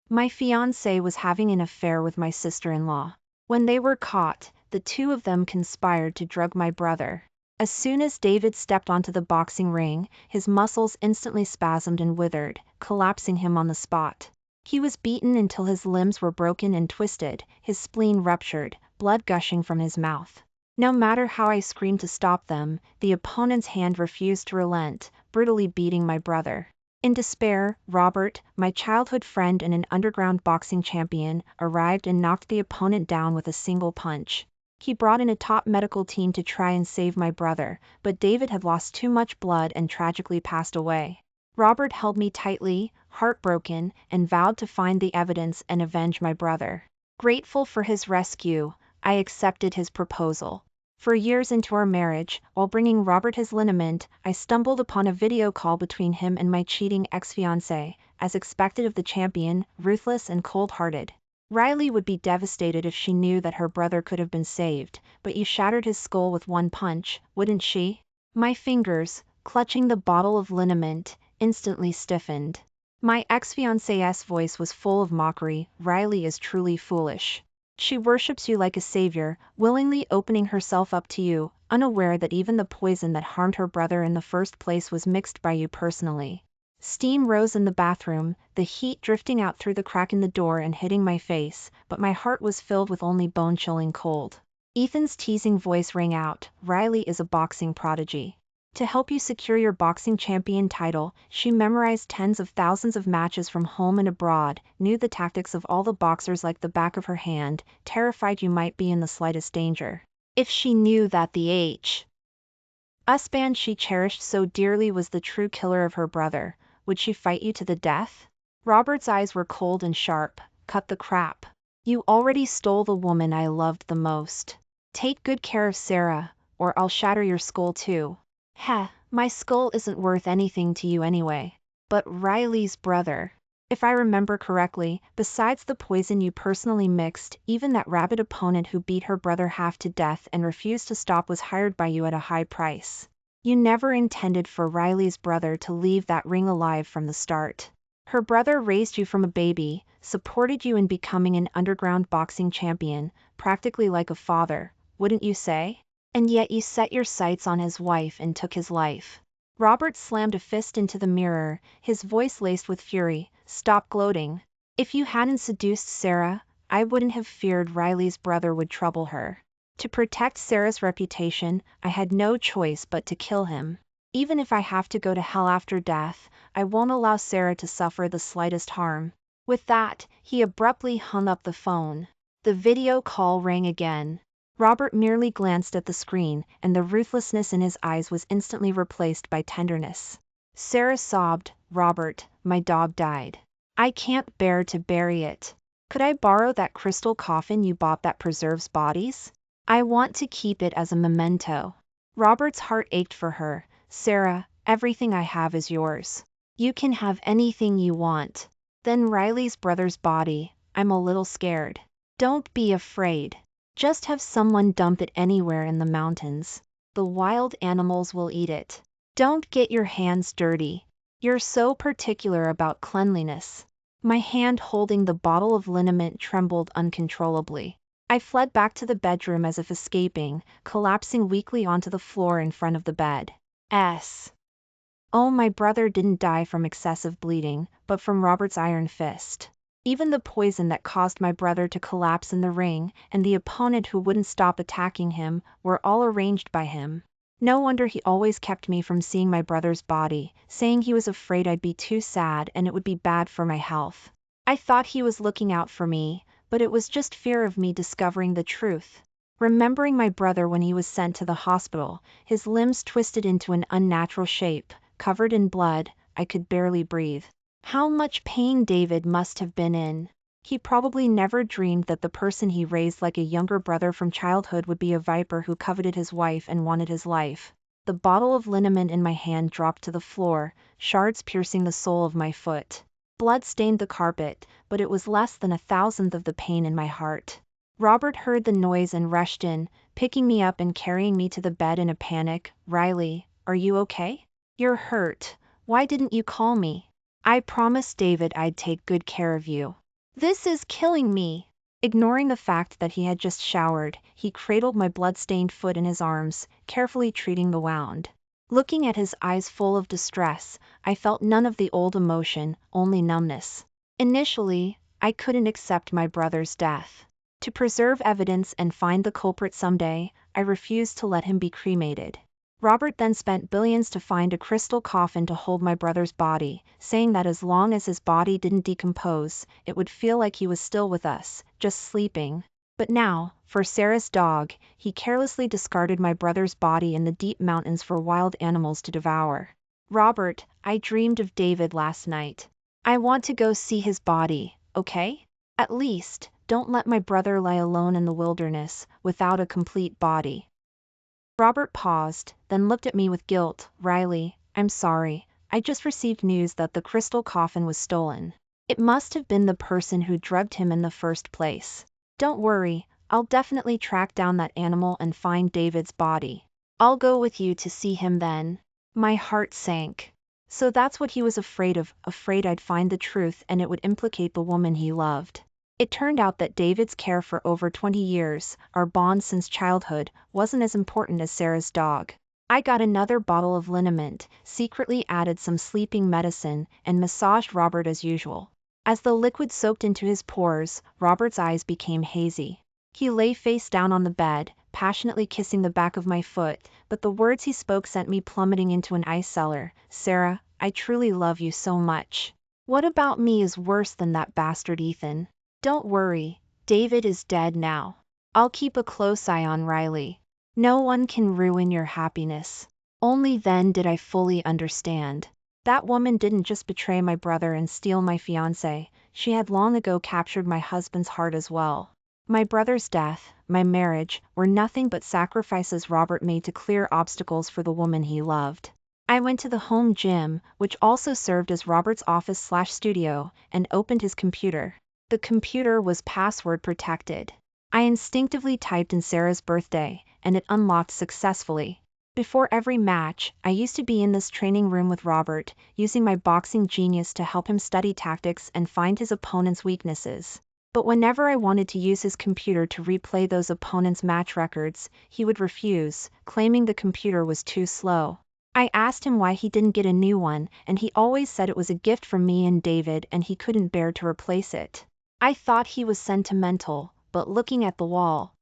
My fiancé was having an affair with my sister-in-law. When they were caught, the two of them conspired to drug my brother. As soon as David stepped onto the boxing ring, his muscles instantly spasmed and withered, collapsing him on the spot. He was beaten until his limbs were broken and twisted, his spleen ruptured, blood gushing from his mouth. No matter how I screamed to stop them, the opponent's hand refused to relent, brutally beating my brother. In despair, Robert, my childhood friend and an underground boxing champion, arrived and knocked the opponent down with a single punch. He brought in a top medical team to try and save my brother, but David had lost too much blood and tragically passed away. Robert held me tightly, heartbroken, and vowed to find the evidence and avenge my brother. Grateful for his rescue, I accepted his proposal. For years into our marriage, while bringing Robert his liniment, I stumbled upon a video call between him and my cheating ex-fiancé, as expected of the champion, ruthless and cold-hearted. Riley would be devastated if she knew that her brother could have been saved, but you shattered his skull with one punch, wouldn't she? My fingers, clutching the bottle of liniment, instantly stiffened. My ex-fiancé's voice was full of mockery. Riley is truly foolish. She worships you like a savior, willingly opening herself up to you, unaware that even the poison that harmed her brother in the first place was mixed by you personally. Steam rose in the bathroom, the heat drifting out through the crack in the door and hitting my face, but my heart was filled with only bone-chilling cold. Ethan's teasing voice rang out, "Riley is a boxing prodigy. To help you secure your boxing champion title, she memorized tens of thousands of matches from home and abroad, knew the tactics of all the boxers like the back of her hand, terrified you might be in the slightest danger. If she knew that the H.U.S. band she cherished so dearly was the true killer of her brother, would she fight you to the death?" Robert's eyes were cold and sharp. "Cut the crap. You already stole the woman I loved the most. Take good care of Sarah, or I'll shatter your skull too." "Heh, my skull isn't worth anything to you anyway." "But Riley's brother. If I remember correctly, besides the poison you personally mixed, even that rabid opponent who beat her brother half to death and refused to stop was hired by you at a high price. You never intended for Riley's brother to leave that ring alive from the start. Her brother raised you from a baby, supported you in becoming an underground boxing champion, practically like a father, wouldn't you say? And yet you set your sights on his wife and took his life." Robert slammed a fist into the mirror, his voice laced with fury. "Stop gloating. If you hadn't seduced Sarah, I wouldn't have feared Riley's brother would trouble her. To protect Sarah's reputation, I had no choice but to kill him. Even if I have to go to hell after death, I won't allow Sarah to suffer the slightest harm." With that, he abruptly hung up the phone. The video call rang again. Robert merely glanced at the screen, and the ruthlessness in his eyes was instantly replaced by tenderness. Sarah sobbed, "Robert, my dog died. I can't bear to bury it. Could I borrow that crystal coffin you bought that preserves bodies? I want to keep it as a memento." Robert's heart ached for her. "Sarah, everything I have is yours. You can have anything you want." "Then Riley's brother's body, I'm a little scared." "Don't be afraid. Just have someone dump it anywhere in the mountains. The wild animals will eat it. Don't get your hands dirty. You're so particular about cleanliness." My hand holding the bottle of liniment trembled uncontrollably. I fled back to the bedroom as if escaping, collapsing weakly onto the floor in front of the bed. Oh, my brother didn't die from excessive bleeding, but from Robert's iron fist. Even the poison that caused my brother to collapse in the ring, and the opponent who wouldn't stop attacking him, were all arranged by him. No wonder he always kept me from seeing my brother's body, saying he was afraid I'd be too sad and it would be bad for my health. I thought he was looking out for me, but it was just fear of me discovering the truth. Remembering my brother when he was sent to the hospital, his limbs twisted into an unnatural shape, covered in blood, I could barely breathe. How much pain David must have been in. He probably never dreamed that the person he raised like a younger brother from childhood would be a viper who coveted his wife and wanted his life. The bottle of liniment in my hand dropped to the floor, shards piercing the sole of my foot. Blood stained the carpet, but it was less than 1,000th of the pain in my heart. Robert heard the noise and rushed in, picking me up and carrying me to the bed in a panic. "Riley, are you okay? You're hurt. Why didn't you call me? I promised David I'd take good care of you." This is killing me. Ignoring the fact that he had just showered, he cradled my blood-stained foot in his arms, carefully treating the wound. Looking at his eyes full of distress, I felt none of the old emotion, only numbness. Initially, I couldn't accept my brother's death. To preserve evidence and find the culprit someday, I refused to let him be cremated. Robert then spent billions to find a crystal coffin to hold my brother's body, saying that as long as his body didn't decompose, it would feel like he was still with us, just sleeping. But now, for Sarah's dog, he carelessly discarded my brother's body in the deep mountains for wild animals to devour. Robert, I dreamed of David last night. I want to go see his body, okay? At least, don't let my brother lie alone in the wilderness, without a complete body. Robert paused, then looked at me with guilt. Riley, I'm sorry, I just received news that the crystal coffin was stolen. It must have been the person who drugged him in the first place. Don't worry, I'll definitely track down that animal and find David's body. I'll go with you to see him then. My heart sank. So that's what he was afraid of, afraid I'd find the truth and it would implicate the woman he loved. It turned out that David's care for over 20 years, our bond since childhood, wasn't as important as Sarah's dog. I got another bottle of liniment, secretly added some sleeping medicine, and massaged Robert as usual. As the liquid soaked into his pores, Robert's eyes became hazy. He lay face down on the bed, passionately kissing the back of my foot, but the words he spoke sent me plummeting into an ice cellar. Sarah, I truly love you so much. What about me is worse than that bastard Ethan? Don't worry, David is dead now. I'll keep a close eye on Riley. No one can ruin your happiness. Only then did I fully understand. That woman didn't just betray my brother and steal my fiancé, she had long ago captured my husband's heart as well. My brother's death, my marriage, were nothing but sacrifices Robert made to clear obstacles for the woman he loved. I went to the home gym, which also served as Robert's office/studio, and opened his computer. The computer was password protected. I instinctively typed in Sarah's birthday, and it unlocked successfully. Before every match, I used to be in this training room with Robert, using my boxing genius to help him study tactics and find his opponent's weaknesses. But whenever I wanted to use his computer to replay those opponents' match records, he would refuse, claiming the computer was too slow. I asked him why he didn't get a new one, and he always said it was a gift from me and David and he couldn't bear to replace it. I thought he was sentimental, but looking at the wall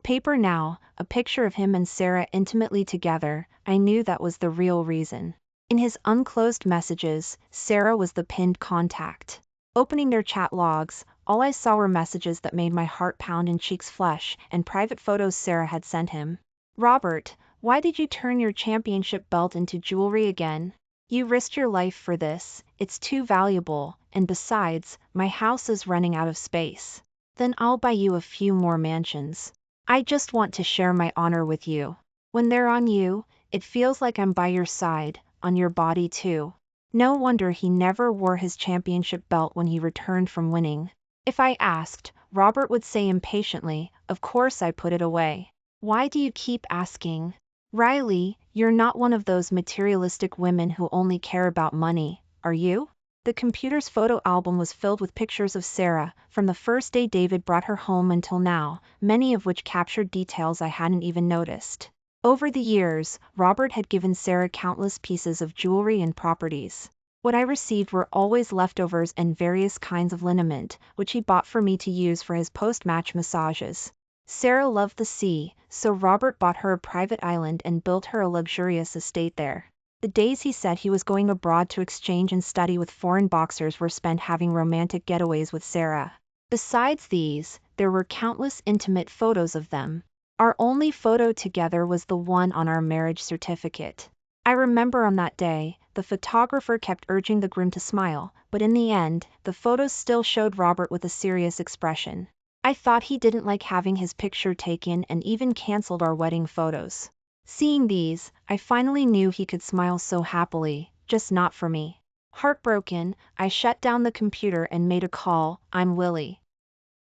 paper now, a picture of him and Sarah intimately together, I knew that was the real reason. In his unclosed messages, Sarah was the pinned contact. Opening their chat logs, all I saw were messages that made my heart pound and cheeks flush, and private photos Sarah had sent him. Robert, why did you turn your championship belt into jewelry again? You risked your life for this, it's too valuable, and besides, my house is running out of space. Then I'll buy you a few more mansions. I just want to share my honor with you. When they're on you, it feels like I'm by your side, on your body too. No wonder he never wore his championship belt when he returned from winning. If I asked, Robert would say impatiently, of course I put it away. Why do you keep asking? Riley, you're not one of those materialistic women who only care about money, are you? The computer's photo album was filled with pictures of Sarah, from the first day David brought her home until now, many of which captured details I hadn't even noticed. Over the years, Robert had given Sarah countless pieces of jewelry and properties. What I received were always leftovers and various kinds of liniment, which he bought for me to use for his post-match massages. Sarah loved the sea, so Robert bought her a private island and built her a luxurious estate there. The days he said he was going abroad to exchange and study with foreign boxers were spent having romantic getaways with Sarah. Besides these, there were countless intimate photos of them. Our only photo together was the one on our marriage certificate. I remember on that day, the photographer kept urging the groom to smile, but in the end, the photos still showed Robert with a serious expression. I thought he didn't like having his picture taken and even canceled our wedding photos. Seeing these, I finally knew he could smile so happily, just not for me. Heartbroken, I shut down the computer and made a call. I'm Willie.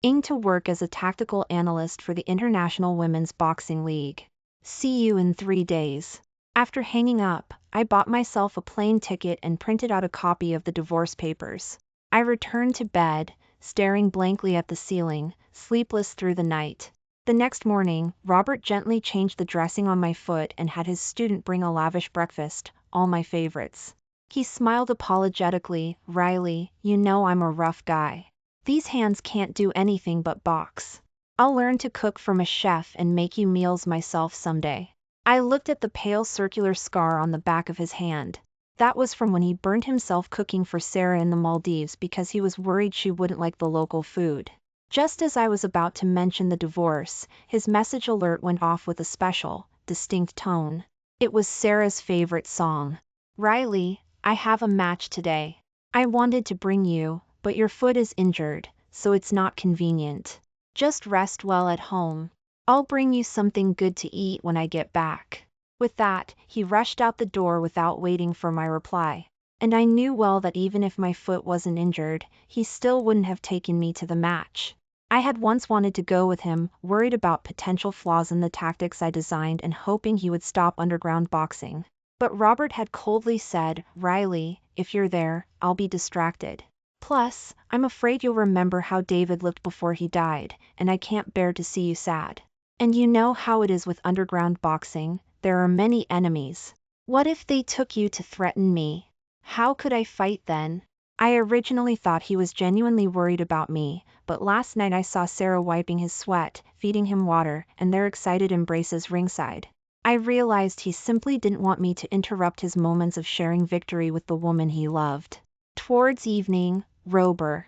To work as a tactical analyst for the International Women's Boxing League. See you in 3 days. After hanging up, I bought myself a plane ticket and printed out a copy of the divorce papers. I returned to bed, staring blankly at the ceiling, sleepless through the night. The next morning, Robert gently changed the dressing on my foot and had his student bring a lavish breakfast, all my favorites. He smiled apologetically. Riley, you know I'm a rough guy. These hands can't do anything but box. I'll learn to cook from a chef and make you meals myself someday. I looked at the pale circular scar on the back of his hand. That was from when he burned himself cooking for Sarah in the Maldives because he was worried she wouldn't like the local food. Just as I was about to mention the divorce, his message alert went off with a special, distinct tone. It was Sarah's favorite song. Riley, I have a match today. I wanted to bring you, but your foot is injured, so it's not convenient. Just rest well at home. I'll bring you something good to eat when I get back. With that, he rushed out the door without waiting for my reply. And I knew well that even if my foot wasn't injured, he still wouldn't have taken me to the match. I had once wanted to go with him, worried about potential flaws in the tactics I designed and hoping he would stop underground boxing. But Robert had coldly said, Riley, if you're there, I'll be distracted. Plus, I'm afraid you'll remember how David looked before he died, and I can't bear to see you sad. And you know how it is with underground boxing, there are many enemies. What if they took you to threaten me? How could I fight then? I originally thought he was genuinely worried about me, but last night I saw Sarah wiping his sweat, feeding him water, and their excited embraces ringside. I realized he simply didn't want me to interrupt his moments of sharing victory with the woman he loved. Towards evening, Robert.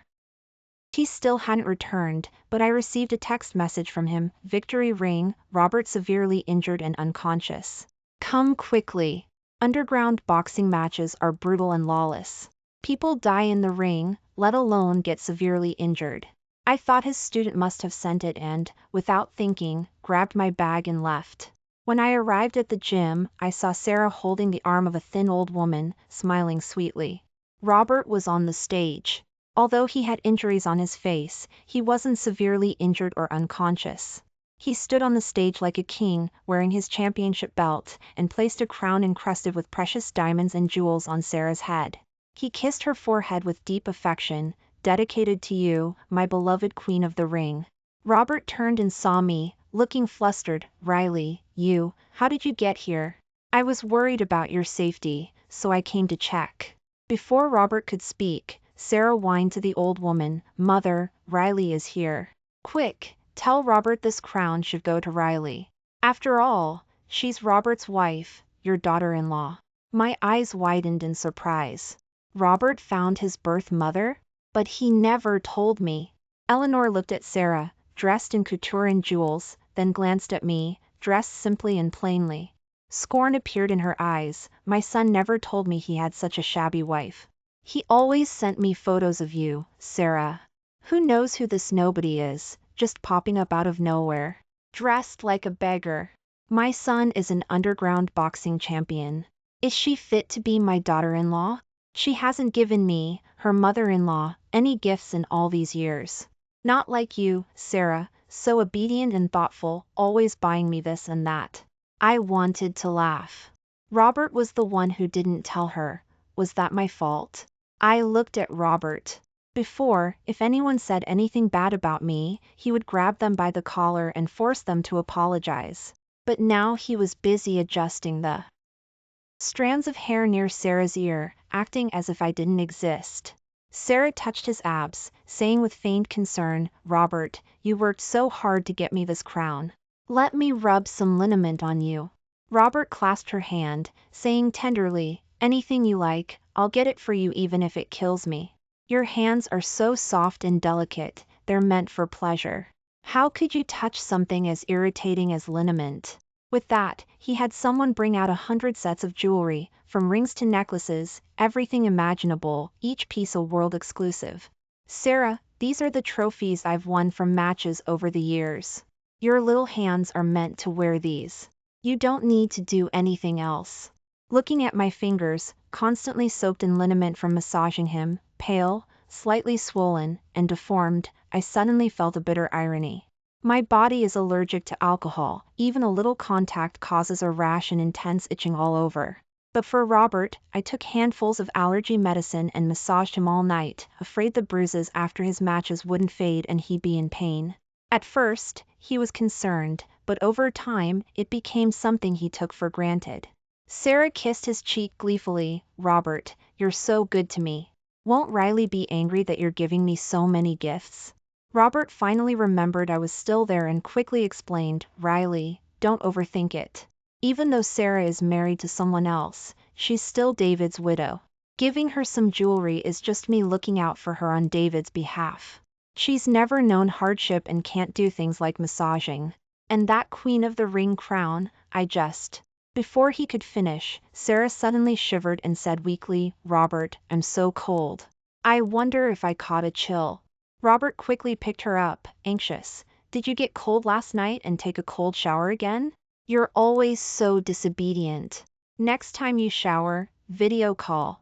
He still hadn't returned, but I received a text message from him, victory ring, Robert severely injured and unconscious. Come quickly. Underground boxing matches are brutal and lawless. People die in the ring, let alone get severely injured. I thought his student must have sent it and, without thinking, grabbed my bag and left. When I arrived at the gym, I saw Sarah holding the arm of a thin old woman, smiling sweetly. Robert was on the stage. Although he had injuries on his face, he wasn't severely injured or unconscious. He stood on the stage like a king, wearing his championship belt, and placed a crown encrusted with precious diamonds and jewels on Sarah's head. He kissed her forehead with deep affection, dedicated to you, my beloved queen of the ring. Robert turned and saw me, looking flustered. Riley, how did you get here? I was worried about your safety, so I came to check. Before Robert could speak, Sarah whined to the old woman, Mother, Riley is here. Quick, tell Robert this crown should go to Riley. After all, she's Robert's wife, your daughter-in-law. My eyes widened in surprise. Robert found his birth mother? But he never told me. Eleanor looked at Sarah, dressed in couture and jewels, then glanced at me, dressed simply and plainly. Scorn appeared in her eyes. My son never told me he had such a shabby wife. He always sent me photos of you, Sarah. Who knows who this nobody is, just popping up out of nowhere. Dressed like a beggar. My son is an underground boxing champion. Is she fit to be my daughter-in-law? She hasn't given me, her mother-in-law, any gifts in all these years. Not like you, Sarah, so obedient and thoughtful, always buying me this and that. I wanted to laugh. Robert was the one who didn't tell her. Was that my fault? I looked at Robert. Before, if anyone said anything bad about me, he would grab them by the collar and force them to apologize. But now he was busy adjusting the strands of hair near Sarah's ear, acting as if I didn't exist. Sarah touched his abs, saying with feigned concern, Robert, you worked so hard to get me this crown. Let me rub some liniment on you. Robert clasped her hand, saying tenderly, anything you like, I'll get it for you even if it kills me. Your hands are so soft and delicate, they're meant for pleasure. How could you touch something as irritating as liniment? With that, he had someone bring out 100 sets of jewelry, from rings to necklaces, everything imaginable, each piece a world exclusive. Sarah, these are the trophies I've won from matches over the years. Your little hands are meant to wear these. You don't need to do anything else. Looking at my fingers, constantly soaked in liniment from massaging him, pale, slightly swollen, and deformed, I suddenly felt a bitter irony. My body is allergic to alcohol, even a little contact causes a rash and intense itching all over. But for Robert, I took handfuls of allergy medicine and massaged him all night, afraid the bruises after his matches wouldn't fade and he'd be in pain. At first, he was concerned, but over time, it became something he took for granted. Sarah kissed his cheek gleefully. Robert, you're so good to me. Won't Riley be angry that you're giving me so many gifts? Robert finally remembered I was still there and quickly explained, Riley, don't overthink it. Even though Sarah is married to someone else, she's still David's widow. Giving her some jewelry is just me looking out for her on David's behalf. She's never known hardship and can't do things like massaging. And that Queen of the Ring crown, Before he could finish, Sarah suddenly shivered and said weakly, Robert, I'm so cold. I wonder if I caught a chill. Robert quickly picked her up, anxious. Did you get cold last night and take a cold shower again? You're always so disobedient. Next time you shower, video call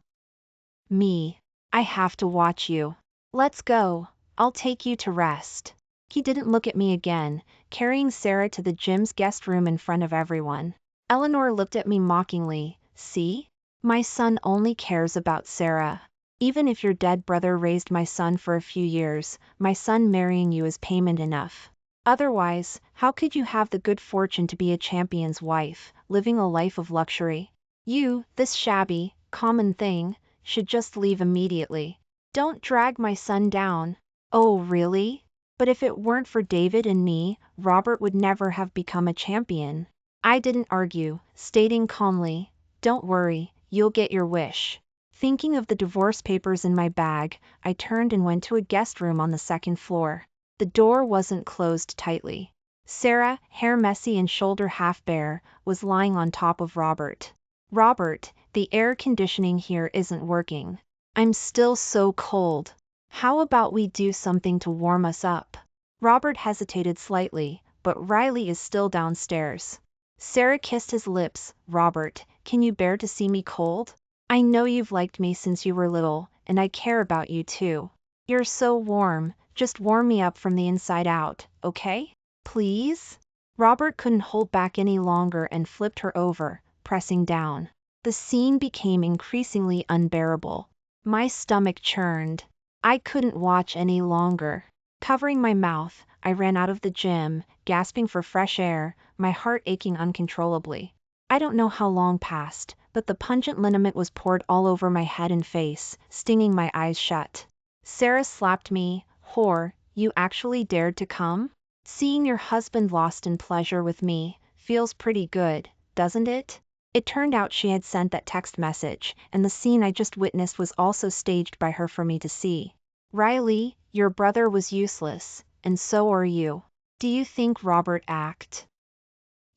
me. I have to watch you. Let's go. I'll take you to rest. He didn't look at me again, carrying Sarah to the gym's guest room in front of everyone. Eleanor looked at me mockingly. See? My son only cares about Sarah. Even if your dead brother raised my son for a few years, my son marrying you is payment enough. Otherwise, how could you have the good fortune to be a champion's wife, living a life of luxury? You, this shabby, common thing, should just leave immediately. Don't drag my son down. Oh, really? But if it weren't for David and me, Robert would never have become a champion. I didn't argue, stating calmly, don't worry, you'll get your wish. Thinking of the divorce papers in my bag, I turned and went to a guest room on the second floor. The door wasn't closed tightly. Sarah, hair messy and shoulder half bare, was lying on top of Robert. Robert, the air conditioning here isn't working. I'm still so cold. How about we do something to warm us up? Robert hesitated slightly, but Riley is still downstairs. Sarah kissed his lips. Robert, can you bear to see me cold? I know you've liked me since you were little, and I care about you too. You're so warm, just warm me up from the inside out, okay? Please? Robert couldn't hold back any longer and flipped her over, pressing down. The scene became increasingly unbearable. My stomach churned. I couldn't watch any longer. Covering my mouth, I ran out of the gym, gasping for fresh air, my heart aching uncontrollably. I don't know how long passed, but the pungent liniment was poured all over my head and face, stinging my eyes shut. Sarah slapped me. Whore, you actually dared to come? Seeing your husband lost in pleasure with me feels pretty good, doesn't it? It turned out she had sent that text message, and the scene I just witnessed was also staged by her for me to see. Riley, your brother was useless, and so are you. Do you think Robert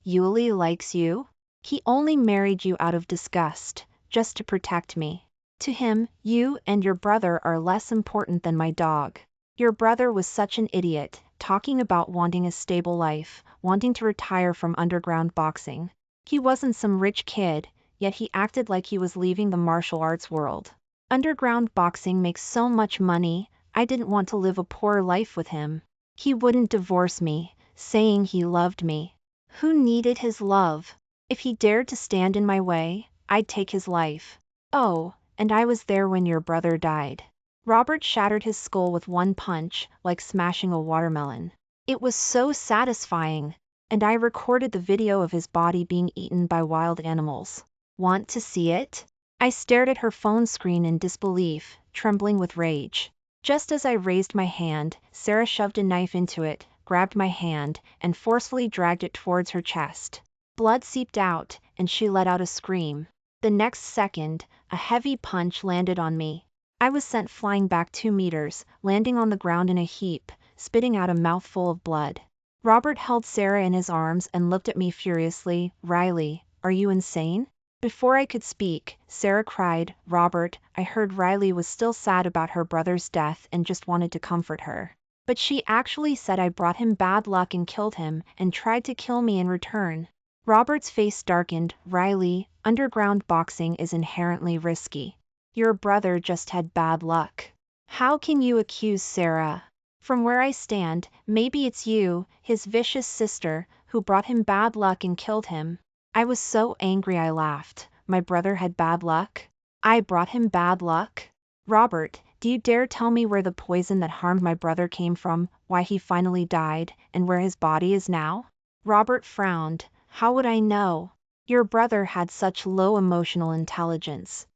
Yulee likes you? He only married you out of disgust, just to protect me. To him, you and your brother are less important than my dog. Your brother was such an idiot, talking about wanting a stable life, wanting to retire from underground boxing. He wasn't some rich kid, yet he acted like he was leaving the martial arts world. Underground boxing makes so much money, I didn't want to live a poor life with him. He wouldn't divorce me, saying he loved me. Who needed his love? If he dared to stand in my way, I'd take his life. Oh, and I was there when your brother died. Robert shattered his skull with one punch, like smashing a watermelon. It was so satisfying, and I recorded the video of his body being eaten by wild animals. Want to see it? I stared at her phone screen in disbelief, trembling with rage. Just as I raised my hand, Sarah shoved a knife into it, grabbed my hand, and forcefully dragged it towards her chest. Blood seeped out, and she let out a scream. The next second, a heavy punch landed on me. I was sent flying back 2 meters, landing on the ground in a heap, spitting out a mouthful of blood. Robert held Sarah in his arms and looked at me furiously. Riley, are you insane? Before I could speak, Sarah cried, Robert, I heard Riley was still sad about her brother's death and just wanted to comfort her. But she actually said I brought him bad luck and killed him, and tried to kill me in return. Robert's face darkened. Riley, underground boxing is inherently risky. Your brother just had bad luck. How can you accuse Sarah? From where I stand, maybe it's you, his vicious sister, who brought him bad luck and killed him. I was so angry I laughed. my brother had bad luck? I brought him bad luck? Robert, do you dare tell me where the poison that harmed my brother came from, why he finally died, and where his body is now? Robert frowned. How would I know? Your brother had such low emotional intelligence.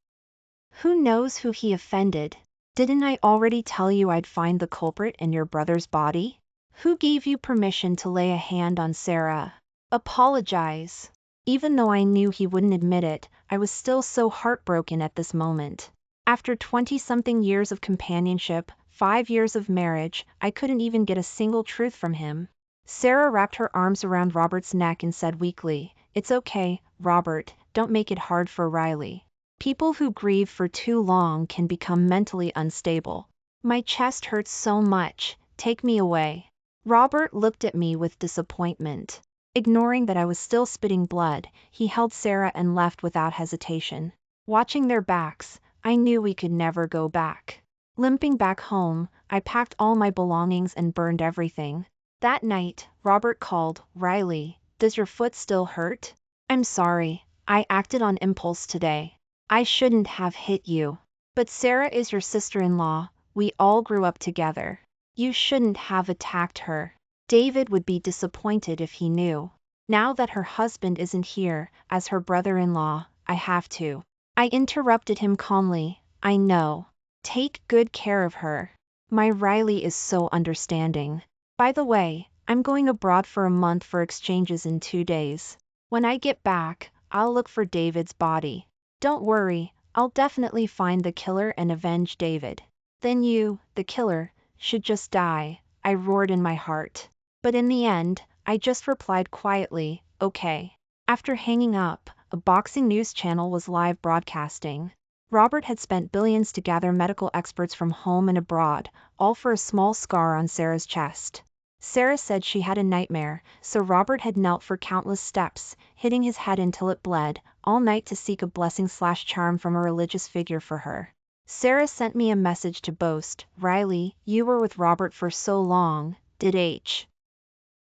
Who knows who he offended? Didn't I already tell you I'd find the culprit in your brother's body? Who gave you permission to lay a hand on Sarah? Apologize. Even though I knew he wouldn't admit it, I was still so heartbroken at this moment. After 20-something years of companionship, 5 years of marriage, I couldn't even get a single truth from him. Sarah wrapped her arms around Robert's neck and said weakly, "It's okay, Robert, don't make it hard for Riley. People who grieve for too long can become mentally unstable. My chest hurts so much, take me away." Robert looked at me with disappointment. Ignoring that I was still spitting blood, he held Sarah and left without hesitation. Watching their backs, I knew we could never go back. Limping back home, I packed all my belongings and burned everything. That night, Robert called, "Riley, does your foot still hurt?" "I'm sorry, I acted on impulse today. I shouldn't have hit you. But Sarah is your sister-in-law, we all grew up together. You shouldn't have attacked her. David would be disappointed if he knew. Now that her husband isn't here, as her brother-in-law, I have to." I interrupted him calmly, "I know. Take good care of her. My Riley is so understanding. By the way, I'm going abroad for a month for exchanges in 2 days. When I get back, I'll look for David's body. Don't worry, I'll definitely find the killer and avenge David. Then you, the killer, should just die," I roared in my heart. But in the end, I just replied quietly, "Okay." After hanging up, a boxing news channel was live broadcasting. Robert had spent billions to gather medical experts from home and abroad, all for a small scar on Sarah's chest. Sarah said she had a nightmare, so Robert had knelt for countless steps, hitting his head until it bled, all night to seek a blessing/charm from a religious figure for her. Sarah sent me a message to boast, "Riley, you were with Robert for so long, did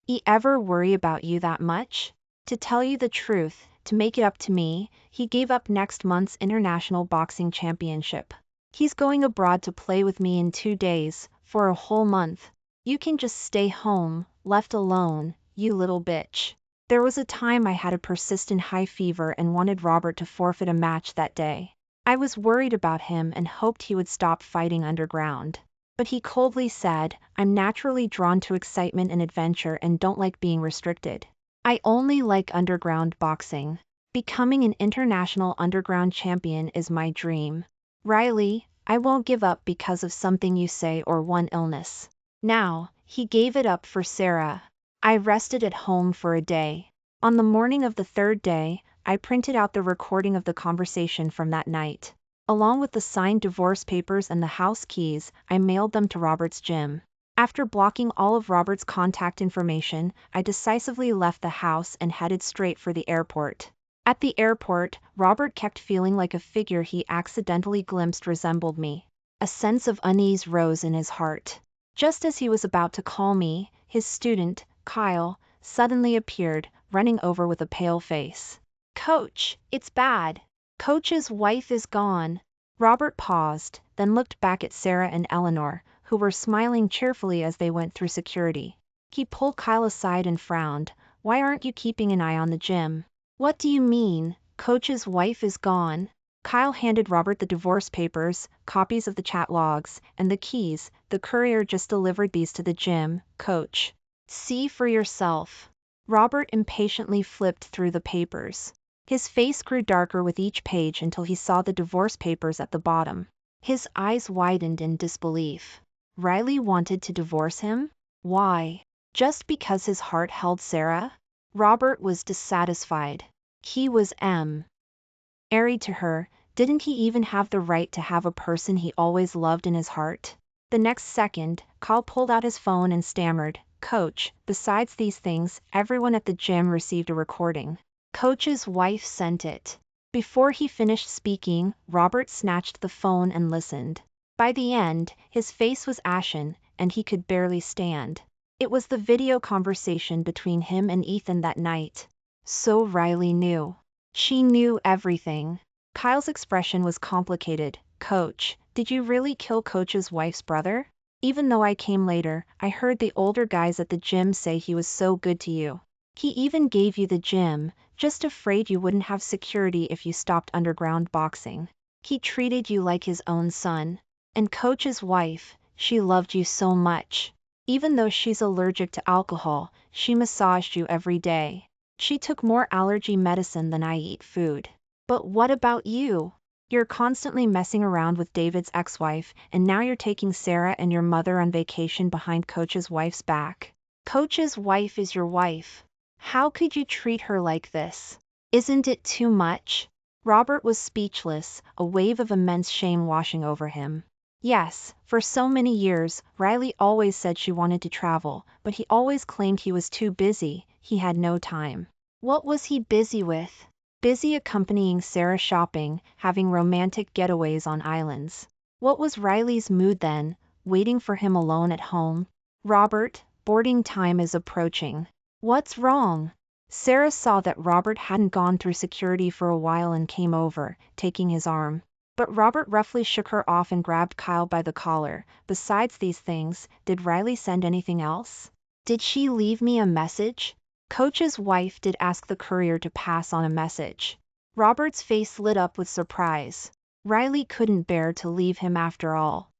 he ever worry about you that much?" To tell you the truth, to make it up to me, he gave up next month's International Boxing Championship. He's going abroad to play with me in 2 days, for a whole month. You can just stay home, left alone, you little bitch. There was a time I had a persistent high fever and wanted Robert to forfeit a match that day. I was worried about him and hoped he would stop fighting underground. But he coldly said, "I'm naturally drawn to excitement and adventure and don't like being restricted. I only like underground boxing. Becoming an international underground champion is my dream. Riley, I won't give up because of something you say or one illness." Now, he gave it up for Sarah. I rested at home for a day. On the morning of the 3rd day, I printed out the recording of the conversation from that night. Along with the signed divorce papers and the house keys, I mailed them to Robert's gym. After blocking all of Robert's contact information, I decisively left the house and headed straight for the airport. At the airport, Robert kept feeling like a figure he accidentally glimpsed resembled me. A sense of unease rose in his heart. Just as he was about to call me, his student, Kyle, suddenly appeared, running over with a pale face. "Coach, it's bad. Coach's wife is gone." Robert paused, then looked back at Sarah and Eleanor, who were smiling cheerfully as they went through security. He pulled Kyle aside and frowned. "Why aren't you keeping an eye on the gym?" "What do you mean, Coach's wife is gone?" Kyle handed Robert the divorce papers, copies of the chat logs, and the keys. "The courier just delivered these to the gym, Coach. See for yourself." Robert impatiently flipped through the papers. His face grew darker with each page until he saw the divorce papers at the bottom. His eyes widened in disbelief. Riley wanted to divorce him? Why? Just because his heart held Sarah? Robert was dissatisfied. He was married to her. Didn't he even have the right to have a person he always loved in his heart? The next second, Kyle pulled out his phone and stammered, "Coach, besides these things, everyone at the gym received a recording. Coach's wife sent it." Before he finished speaking, Robert snatched the phone and listened. By the end, his face was ashen, and he could barely stand. It was the video conversation between him and Ethan that night. So Riley knew. She knew everything. Kyle's expression was complicated. Coach, did you really kill Coach's wife's brother? Even though I came later, I heard the older guys at the gym say he was so good to you. He even gave you the gym, just afraid you wouldn't have security if you stopped underground boxing. He treated you like his own son. And Coach's wife, she loved you so much. Even though she's allergic to alcohol, she massaged you every day. She took more allergy medicine than I eat food. But what about you? You're constantly messing around with David's ex-wife, and now you're taking Sarah and your mother on vacation behind Coach's wife's back. Coach's wife is your wife. How could you treat her like this? Isn't it too much? Robert was speechless, a wave of immense shame washing over him. Yes, for so many years, Riley always said she wanted to travel, but he always claimed he was too busy, he had no time. What was he busy with? Busy accompanying Sarah shopping, having romantic getaways on islands. What was Riley's mood then, waiting for him alone at home? Robert, boarding time is approaching. What's wrong? Sarah saw that Robert hadn't gone through security for a while and came over, taking his arm. But Robert roughly shook her off and grabbed Kyle by the collar. Besides these things, did Riley send anything else? Did she leave me a message? Coach's wife did ask the courier to pass on a message. Robert's face lit up with surprise. Riley couldn't bear to leave him after all.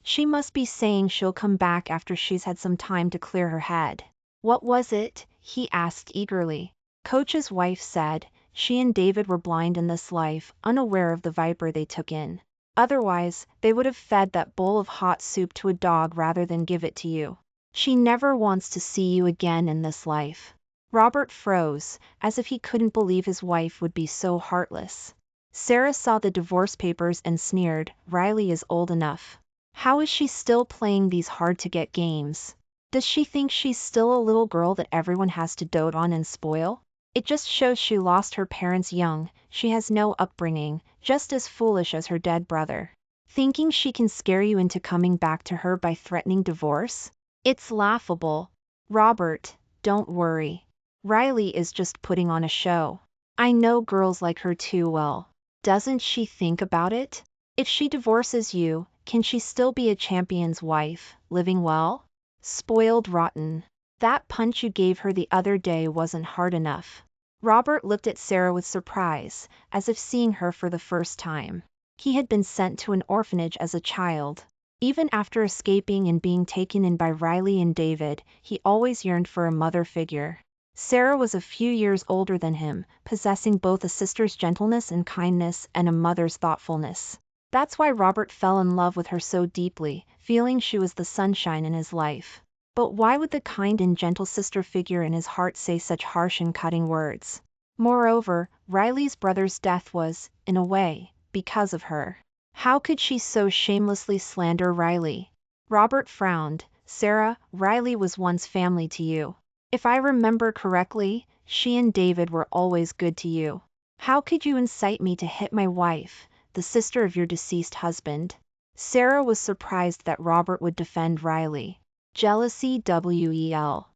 She must be saying she'll come back after she's had some time to clear her head. What was it? He asked eagerly. Coach's wife said, she and David were blind in this life, unaware of the viper they took in. Otherwise, they would have fed that bowl of hot soup to a dog rather than give it to you. She never wants to see you again in this life. Robert froze, as if he couldn't believe his wife would be so heartless. Sarah saw the divorce papers and sneered, Riley is old enough. How is she still playing these hard-to-get games? Does she think she's still a little girl that everyone has to dote on and spoil? It just shows she lost her parents young, she has no upbringing, just as foolish as her dead brother. Thinking she can scare you into coming back to her by threatening divorce? It's laughable. Robert, don't worry. Riley is just putting on a show. I know girls like her too well. Doesn't she think about it? If she divorces you, can she still be a champion's wife, living well? Spoiled rotten. That punch you gave her the other day wasn't hard enough. Robert looked at Sarah with surprise, as if seeing her for the first time. He had been sent to an orphanage as a child. Even after escaping and being taken in by Riley and David, he always yearned for a mother figure. Sarah was a few years older than him, possessing both a sister's gentleness and kindness and a mother's thoughtfulness. That's why Robert fell in love with her so deeply, feeling she was the sunshine in his life. But why would the kind and gentle sister figure in his heart say such harsh and cutting words? Moreover, Riley's brother's death was, in a way, because of her. How could she so shamelessly slander Riley? Robert frowned. Sarah, Riley was once family to you. If I remember correctly, she and David were always good to you. How could you incite me to hit my wife, the sister of your deceased husband? Sarah was surprised that Robert would defend Riley. Jealousy well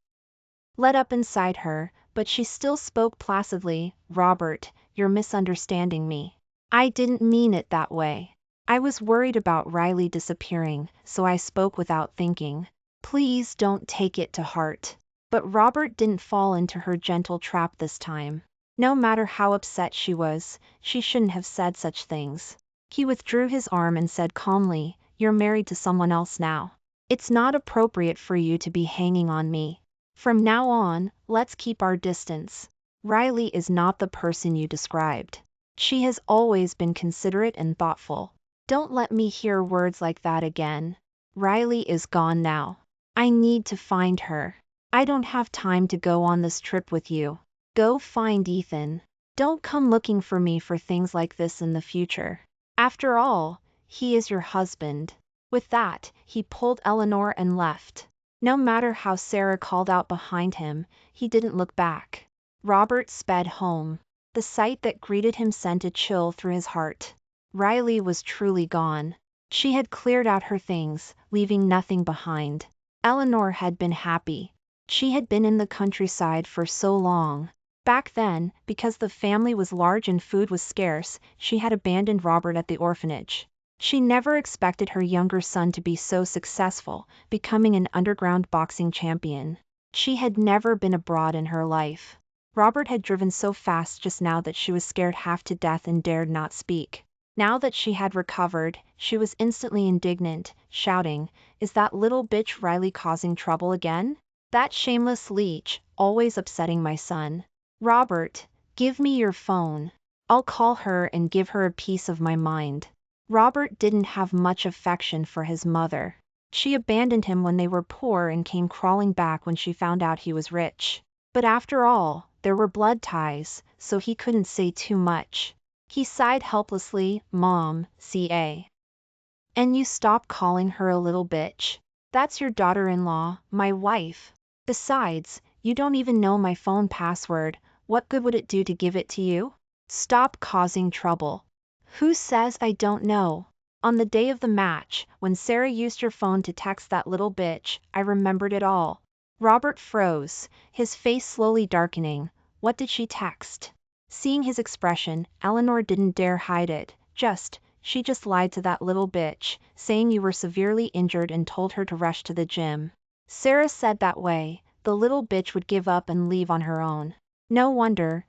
let up inside her, but she still spoke placidly. Robert, you're misunderstanding me. I didn't mean it that way. I was worried about Riley disappearing, so I spoke without thinking. Please don't take it to heart. But Robert didn't fall into her gentle trap this time. No matter how upset she was, she shouldn't have said such things. He withdrew his arm and said calmly, you're married to someone else now. It's not appropriate for you to be hanging on me. From now on, let's keep our distance. Riley is not the person you described. She has always been considerate and thoughtful. Don't let me hear words like that again. Riley is gone now. I need to find her. I don't have time to go on this trip with you. Go find Ethan. Don't come looking for me for things like this in the future. After all, he is your husband. With that, he pulled Eleanor and left. No matter how Sarah called out behind him, he didn't look back. Robert sped home. The sight that greeted him sent a chill through his heart. Riley was truly gone. She had cleared out her things, leaving nothing behind. Eleanor had been happy. She had been in the countryside for so long. Back then, because the family was large and food was scarce, she had abandoned Robert at the orphanage. She never expected her younger son to be so successful, becoming an underground boxing champion. She had never been abroad in her life. Robert had driven so fast just now that she was scared half to death and dared not speak. Now that she had recovered, she was instantly indignant, shouting, "Is that little bitch Riley causing trouble again? That shameless leech, always upsetting my son. Robert, give me your phone. I'll call her and give her a piece of my mind." Robert didn't have much affection for his mother. She abandoned him when they were poor and came crawling back when she found out he was rich. But after all, there were blood ties, so he couldn't say too much. He sighed helplessly, "Mom, ca. And you stop calling her a little bitch? That's your daughter-in-law, my wife. Besides, you don't even know my phone password. What good would it do to give it to you? Stop causing trouble." "Who says I don't know? On the day of the match, when Sarah used your phone to text that little bitch, I remembered it all." Robert froze, his face slowly darkening. What did she text? Seeing his expression, Eleanor didn't dare hide it. She just lied to that little bitch, saying you were severely injured and told her to rush to the gym. Sarah said that way, the little bitch would give up and leave on her own. No wonder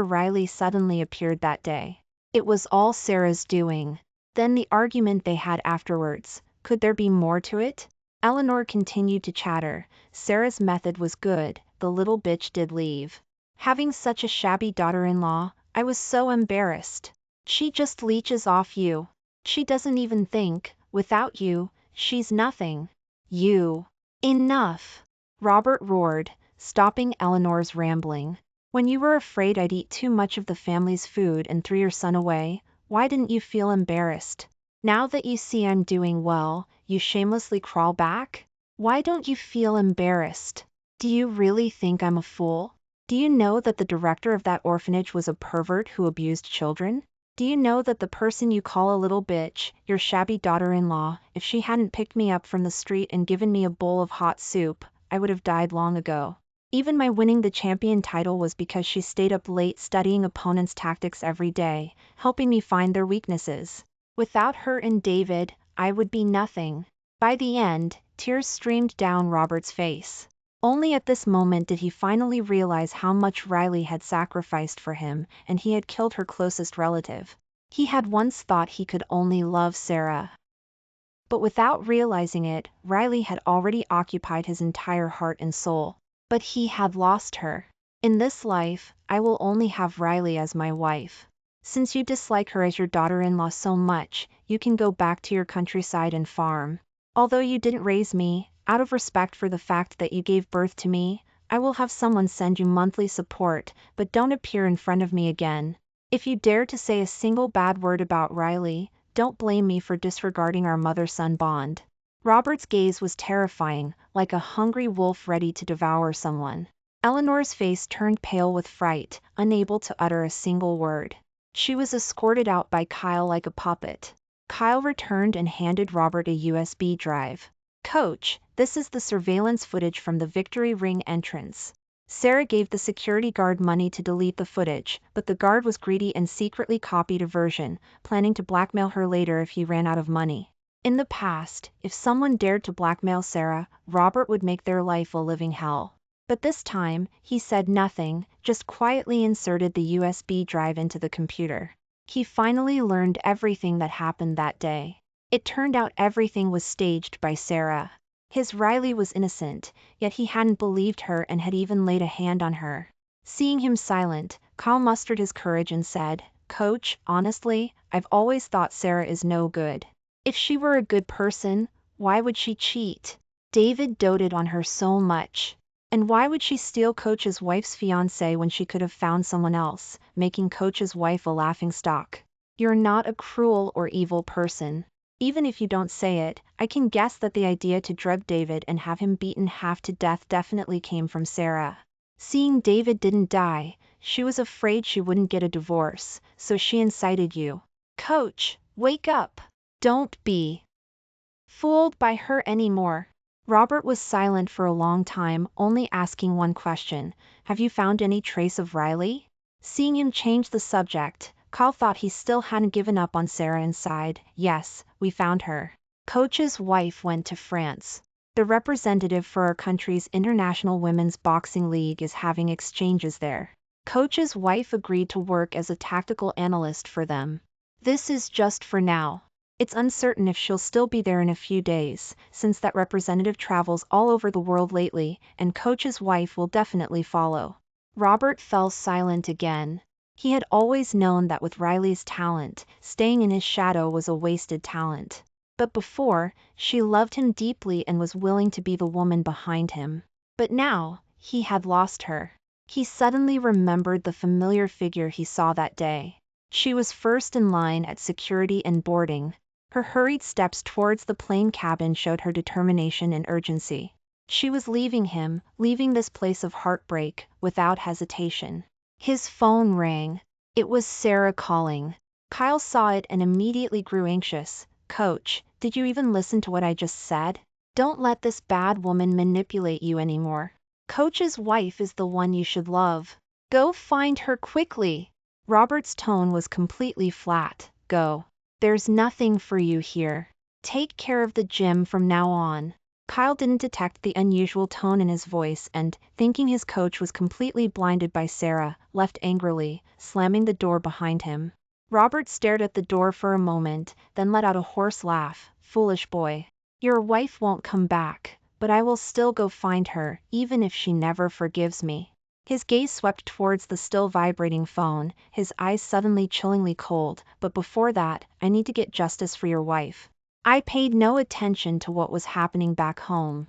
Riley suddenly appeared that day. It was all Sarah's doing. Then the argument they had afterwards, could there be more to it? Eleanor continued to chatter. Sarah's method was good, the little bitch did leave. Having such a shabby daughter-in-law, I was so embarrassed. She just leeches off you. She doesn't even think, without you, she's nothing. You. Enough! Robert roared, stopping Eleanor's rambling. When you were afraid I'd eat too much of the family's food and threw your son away, why didn't you feel embarrassed? Now that you see I'm doing well, you shamelessly crawl back? Why don't you feel embarrassed? Do you really think I'm a fool? Do you know that the director of that orphanage was a pervert who abused children? Do you know that the person you call a little bitch, your shabby daughter-in-law, if she hadn't picked me up from the street and given me a bowl of hot soup, I would have died long ago? Even my winning the champion title was because she stayed up late studying opponents' tactics every day, helping me find their weaknesses. Without her and David, I would be nothing. By the end, tears streamed down Robert's face. Only at this moment did he finally realize how much Riley had sacrificed for him, and he had killed her closest relative. He had once thought he could only love Sarah. But without realizing it, Riley had already occupied his entire heart and soul. But he had lost her. In this life, I will only have Riley as my wife. Since you dislike her as your daughter-in-law so much, you can go back to your countryside and farm. Although you didn't raise me, out of respect for the fact that you gave birth to me, I will have someone send you monthly support, but don't appear in front of me again. If you dare to say a single bad word about Riley, don't blame me for disregarding our mother-son bond." Robert's gaze was terrifying, like a hungry wolf ready to devour someone. Eleanor's face turned pale with fright, unable to utter a single word. She was escorted out by Kyle like a puppet. Kyle returned and handed Robert a USB drive. "Coach, this is the surveillance footage from the Victory Ring entrance." Sarah gave the security guard money to delete the footage, but the guard was greedy and secretly copied a version, planning to blackmail her later if he ran out of money. In the past, if someone dared to blackmail Sarah, Robert would make their life a living hell. But this time, he said nothing, just quietly inserted the USB drive into the computer. He finally learned everything that happened that day. It turned out everything was staged by Sarah. His Riley was innocent, yet he hadn't believed her and had even laid a hand on her. Seeing him silent, Kyle mustered his courage and said, "Coach, honestly, I've always thought Sarah is no good. If she were a good person, why would she cheat? David doted on her so much. And why would she steal Coach's wife's fiancé when she could have found someone else, making Coach's wife a laughingstock? You're not a cruel or evil person. Even if you don't say it, I can guess that the idea to drug David and have him beaten half to death definitely came from Sarah. Seeing David didn't die, she was afraid she wouldn't get a divorce, so she incited you. Coach, wake up! Don't be fooled by her anymore. Robert was silent for a long time, only asking one question: "Have you found any trace of Riley?" Seeing him change the subject, Kyle thought he still hadn't given up on Sarah and sighed. "Yes, we found her. Coach's wife went to France. The representative for our country's International Women's Boxing League is having exchanges there. Coach's wife agreed to work as a tactical analyst for them. This is just for now. It's uncertain if she'll still be there in a few days, since that representative travels all over the world lately, and Coach's wife will definitely follow." Robert fell silent again. He had always known that with Riley's talent, staying in his shadow was a wasted talent. But before, she loved him deeply and was willing to be the woman behind him. But now, he had lost her. He suddenly remembered the familiar figure he saw that day. She was first in line at security and boarding. Her hurried steps towards the plane cabin showed her determination and urgency. She was leaving him, leaving this place of heartbreak, without hesitation. His phone rang. It was Sarah calling. Kyle saw it and immediately grew anxious. "Coach, did you even listen to what I just said? Don't let this bad woman manipulate you anymore. Coach's wife is the one you should love. Go find her quickly." Robert's tone was completely flat. "Go. There's nothing for you here. Take care of the gym from now on." Kyle didn't detect the unusual tone in his voice and, thinking his coach was completely blinded by Sarah, left angrily, slamming the door behind him. Robert stared at the door for a moment, then let out a hoarse laugh. "Foolish boy. Your wife won't come back, but I will still go find her, even if she never forgives me." His gaze swept towards the still vibrating phone, his eyes suddenly chillingly cold. "But before that, I need to get justice for your wife." I paid no attention to what was happening back home.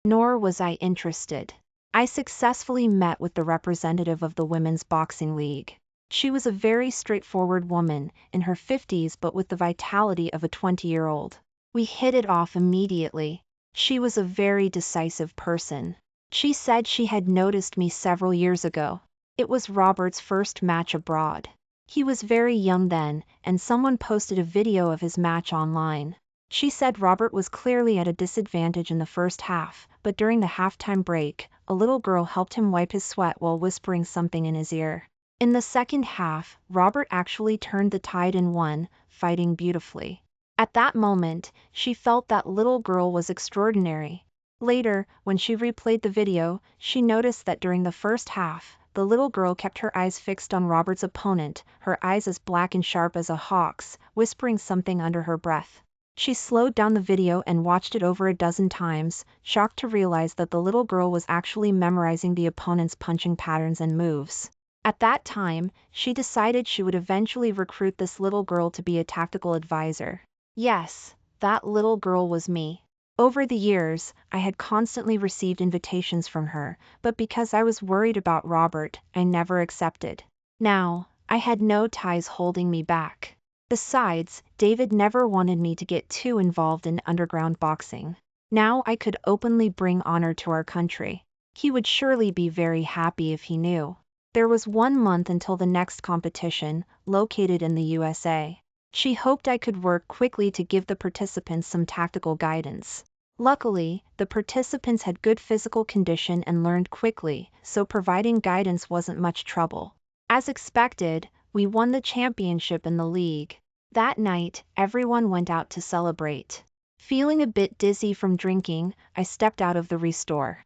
Nor was I interested. I successfully met with the representative of the Women's Boxing League. She was a very straightforward woman, in her 50s but with the vitality of a 20-year-old. We hit it off immediately. She was a very decisive person. She said she had noticed me several years ago. It was Robert's first match abroad. He was very young then, and someone posted a video of his match online. She said Robert was clearly at a disadvantage in the first half, but during the halftime break, a little girl helped him wipe his sweat while whispering something in his ear. In the second half, Robert actually turned the tide and won, fighting beautifully. At that moment, she felt that little girl was extraordinary. Later, when she replayed the video, she noticed that during the first half, the little girl kept her eyes fixed on Robert's opponent, her eyes as black and sharp as a hawk's, whispering something under her breath. She slowed down the video and watched it over a dozen times, shocked to realize that the little girl was actually memorizing the opponent's punching patterns and moves. At that time, she decided she would eventually recruit this little girl to be a tactical advisor. Yes, that little girl was me. Over the years, I had constantly received invitations from her, but because I was worried about Robert, I never accepted. Now, I had no ties holding me back. Besides, David never wanted me to get too involved in underground boxing. Now I could openly bring honor to our country. He would surely be very happy if he knew. There was 1 month until the next competition, located in the USA. She hoped I could work quickly to give the participants some tactical guidance. Luckily, the participants had good physical condition and learned quickly, so providing guidance wasn't much trouble. As expected, we won the championship in the league. That night, everyone went out to celebrate. Feeling a bit dizzy from drinking, I stepped out of the restore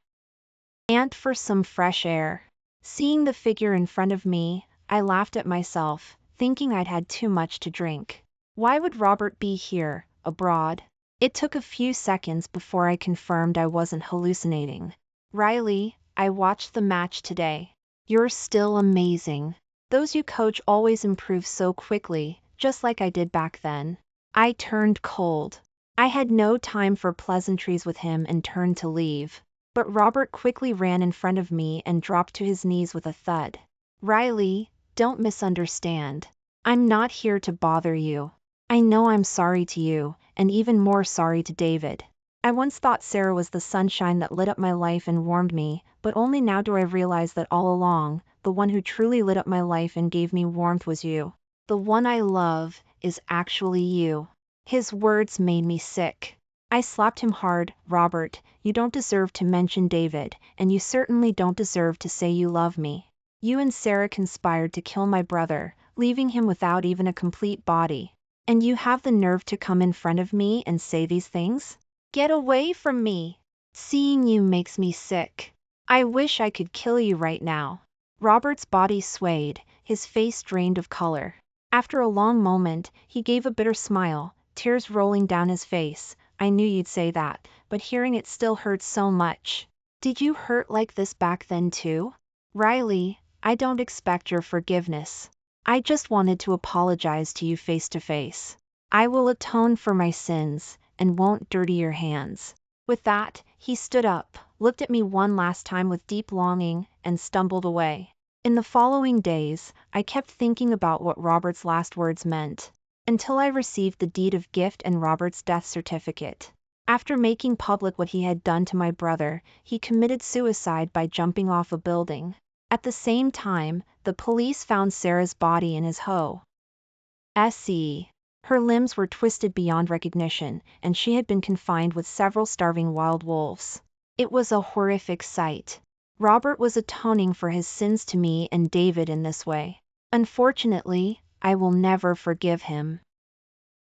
and for some fresh air. Seeing the figure in front of me, I laughed at myself, thinking I'd had too much to drink. Why would Robert be here, abroad? It took a few seconds before I confirmed I wasn't hallucinating. "Riley, I watched the match today. You're still amazing. Those you coach always improve so quickly, just like I did back then." I turned cold. I had no time for pleasantries with him and turned to leave. But Robert quickly ran in front of me and dropped to his knees with a thud. "Riley, don't misunderstand. I'm not here to bother you. I know I'm sorry to you, and even more sorry to David. I once thought Sarah was the sunshine that lit up my life and warmed me, but only now do I realize that all along, the one who truly lit up my life and gave me warmth was you. The one I love is actually you." His words made me sick. I slapped him hard. Robert, you don't deserve to mention David, and you certainly don't deserve to say you love me. You and Sarah conspired to kill my brother, leaving him without even a complete body. And you have the nerve to come in front of me and say these things? Get away from me! Seeing you makes me sick. I wish I could kill you right now. Robert's body swayed, his face drained of color. After a long moment, he gave a bitter smile, tears rolling down his face. I knew you'd say that, but hearing it still hurts so much. Did you hurt like this back then too? Riley, I don't expect your forgiveness. I just wanted to apologize to you face to face. I will atone for my sins, and won't dirty your hands. With that, he stood up, looked at me one last time with deep longing, and stumbled away. In the following days, I kept thinking about what Robert's last words meant, until I received the deed of gift and Robert's death certificate. After making public what he had done to my brother, he committed suicide by jumping off a building. At the same time, the police found Sarah's body in his home. Her limbs were twisted beyond recognition, and she had been confined with several starving wild wolves. It was a horrific sight. Robert was atoning for his sins to me and David in this way. Unfortunately, I will never forgive him.